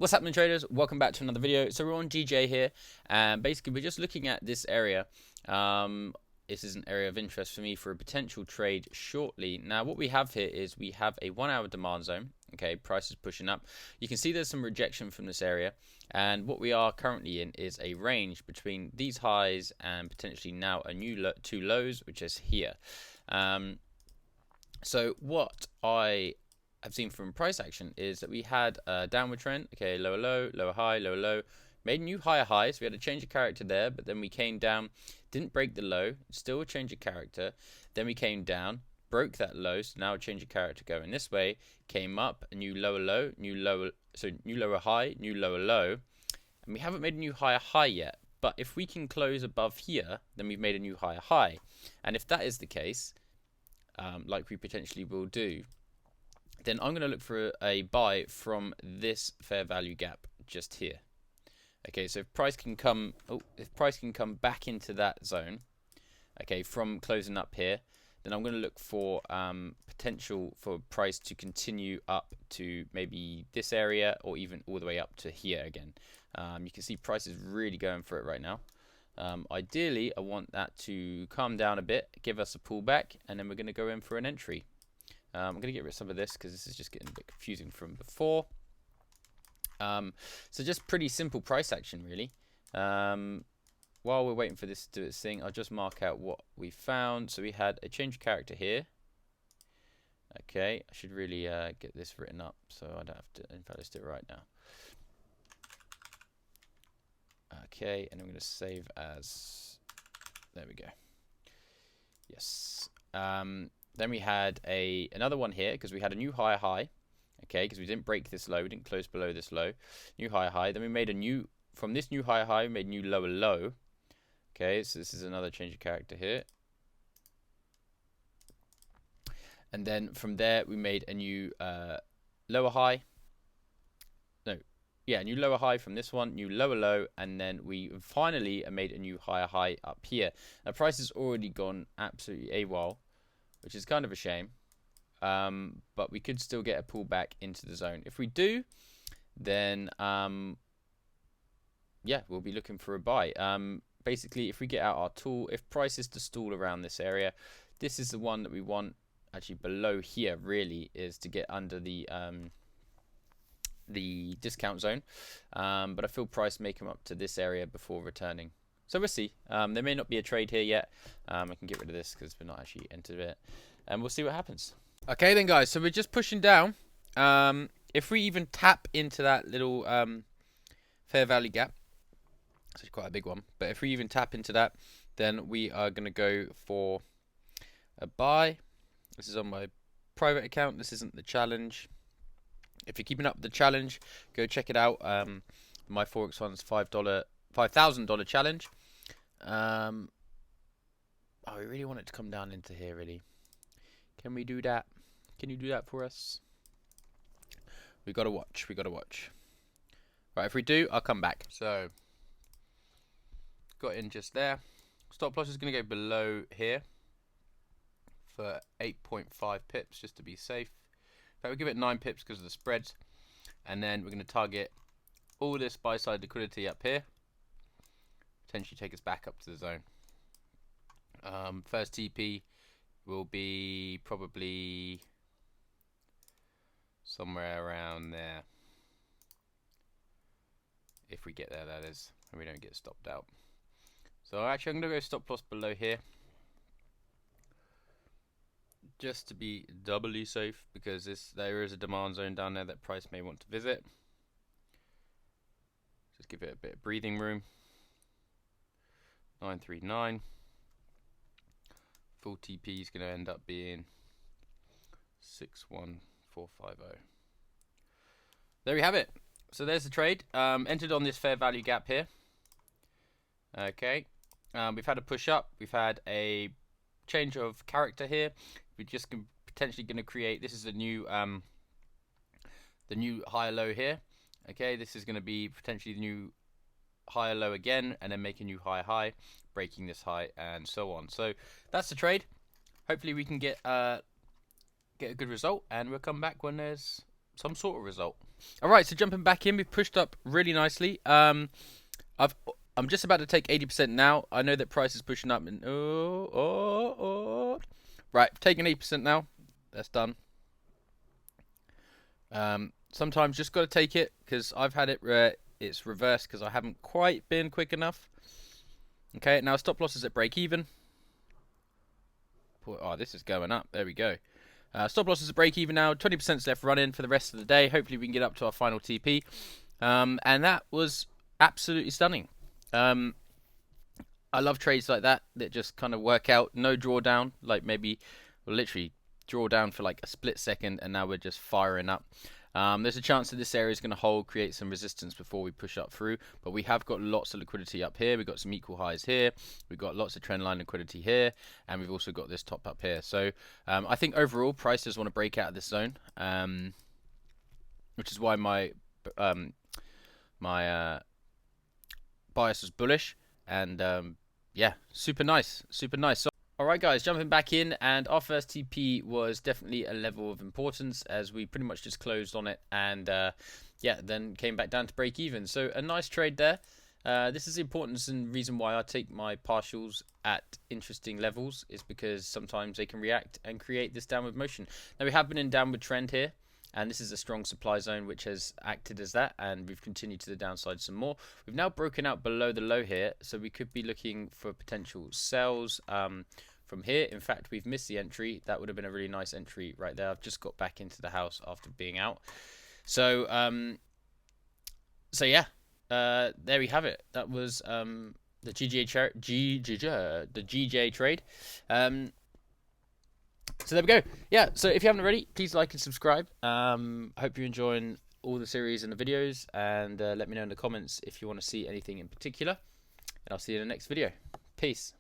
What's happening, traders? Welcome back to another video. So we're on GJ here, and basically we're just looking at this area. This is an area of interest for me for a potential trade shortly. Now what we have here is we have a 1 hour demand zone. Okay, price is pushing up. You can see there's some rejection from this area, and what we are currently in is a range between these highs and potentially now a new two lows, which is here. So what I've seen from price action is that we had a downward trend. Okay, lower low, lower high, lower low, made new higher highs. We had a change of character there, but then we came down, didn't break the low, still a change of character. Then we came down, broke that low, so now a change of character going this way, came up, a new lower low, new lower high, new lower low, and we haven't made a new higher high yet. But if we can close above here, then we've made a new higher high. And if that is the case, like we potentially will do, then I'm going to look for a buy from this fair value gap just here. Okay, so if price can come back into that zone, okay, from closing up here, then I'm going to look for potential for price to continue up to maybe this area or even all the way up to here again. You can see price is really going for it right now. Ideally, I want that to calm down a bit, give us a pullback, and then we're going to go in for an entry. I'm going to get rid of some of this because this is just getting a bit confusing from before. So just pretty simple price action, really. While we're waiting for this to do its thing, I'll just mark out what we found. So we had a change of character here. Okay, I should really get this written up so I don't have to. In fact, let's do it right now. Okay, and I'm going to save as. There we go. Yes. Then we had another one here because we had a new higher high, okay, because we didn't break this low, we didn't close below this low, new higher high. Then we made from this new higher high, we made new lower low. Okay, so this is another change of character here. And then from there, we made a new lower high. New lower high from this one, new lower low, and then we finally made a new higher high up here. Now, price has already gone absolutely AWOL, which is kind of a shame, but we could still get a pullback into the zone. If we do, then yeah, we'll be looking for a buy. Basically, if we get out our tool, if price is to stall around this area, this is the one that we want. Actually, below here really is to get under the discount zone, but I feel price may come up to this area before returning. So we'll see. There may not be a trade here yet. I can get rid of this because we're not actually entered it. And we'll see what happens. Okay then, guys. So we're just pushing down. If we even tap into that little fair value gap, it's quite a big one. But if we even tap into that, then we are going to go for a buy. This is on my private account. This isn't the challenge. If you're keeping up with the challenge, go check it out. My Forex one's $5,000 challenge. Oh, we really want it to come down into here, really. Can we do that? Can you do that for us? We gotta watch. We gotta watch. Right, if we do, I'll come back. So, got in just there. Stop loss is gonna go below here for 8.5 pips, just to be safe. In fact, we'll give it 9 pips because of the spreads, and then we're gonna target all this buy side liquidity up here. Potentially take us back up to the zone. First TP will be probably somewhere around there. If we get there, that is, and we don't get stopped out. So actually, I'm going to go stop loss below here, just to be doubly safe, because there is a demand zone down there that price may want to visit. Just give it a bit of breathing room. 939. Full TP is going to end up being 61450. There we have it. So there's the trade. Entered on this fair value gap here. Okay. We've had a push up. We've had a change of character here. We're just potentially going to create. This is the new higher low here. Okay. This is going to be potentially the new higher low again, and then make a new higher high, breaking this high, and so on. So that's the trade. Hopefully we can get a good result, and we'll come back when there's some sort of result. All right, so jumping back in, we've pushed up really nicely. I'm just about to take 80% now. I know that price is pushing up, and right, taking 80% now. That's done. Sometimes just got to take it because I've had it it's reversed because I haven't quite been quick enough. Okay, now stop loss is at break even. Oh, this is going up. There we go. Stop loss is at break even now. 20% is left running for the rest of the day. Hopefully we can get up to our final TP. And that was absolutely stunning. I love trades like that just kind of work out. No drawdown, like maybe we'll literally draw down for like a split second, and now we're just firing up. There's a chance that this area is going to hold, create some resistance before we push up through, but we have got lots of liquidity up here. We've got some equal highs here. We've got lots of trend line liquidity here, and we've also got this top up here. So I think overall prices want to break out of this zone, which is why my bias was bullish, and yeah, super nice, super nice. So, alright guys, jumping back in, and our first TP was definitely a level of importance as we pretty much just closed on it, and yeah, then came back down to break even. So a nice trade there. This is the importance and reason why I take my partials at interesting levels, is because sometimes they can react and create this downward motion. Now we have been in downward trend here, and this is a strong supply zone which has acted as that, and we've continued to the downside some more. We've now broken out below the low here, so we could be looking for potential sells from here. In fact, we've missed the entry. That would have been a really nice entry right there. I've just got back into the house after being out. So so yeah, there we have it. That was the GJ trade. So there we go. Yeah, so if you haven't already, please like and subscribe. Hope you're enjoying all the series and the videos, and let me know in the comments if you want to see anything in particular, and I'll see you in the next video. Peace.